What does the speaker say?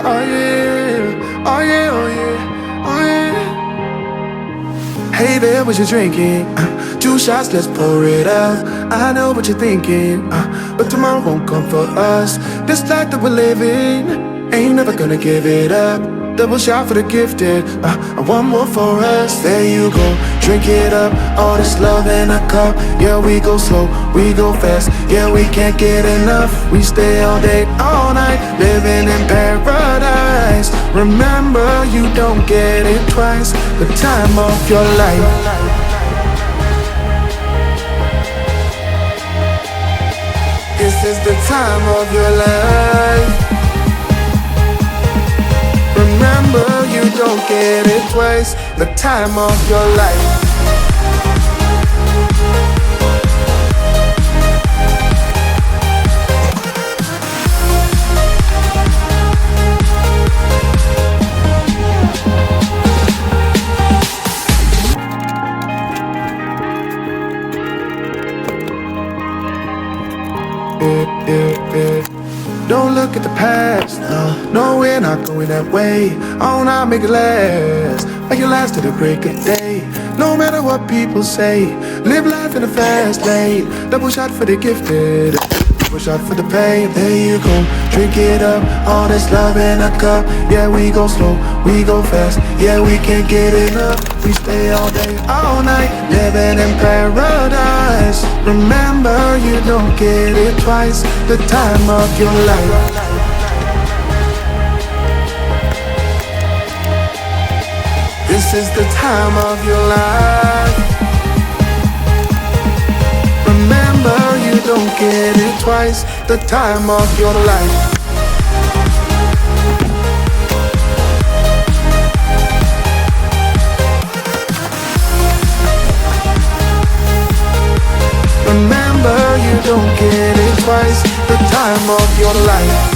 oh yeah, oh yeah, oh yeah, oh yeah. Hey there, what you drinking? 2 shots, let's pour it out. I know what you're thinking, but tomorrow won't come for us. This life that we're living, ain't never gonna give it up. Double shot for the gifted, and one more for us. There you go, drink it up. All this love in a cup. Yeah, we go slow, we go fast. Yeah, we can't get enough. We stay all day, all night, living in paradise. Remember, you don't get it twice. The time of your life. This is the time of your life. Remember, you don't get it twice. The time of your life. Don't look at the past, no, we're not going that way. Oh, now make it last, make it last to the break of day. No matter what people say, live life in a fast lane. Double shot for the gifted, double shot for the pain. There you go, drink it up. All this love in a cup. Yeah, we go slow, we go fast. Yeah, we can't get enough. We stay all day, all night, living in paradise. Remember, you don't get it twice. The time of your life. This is the time of your life. Remember, you don't get it twice. The time of your life. Remember, you don't get it twice. The time of your life.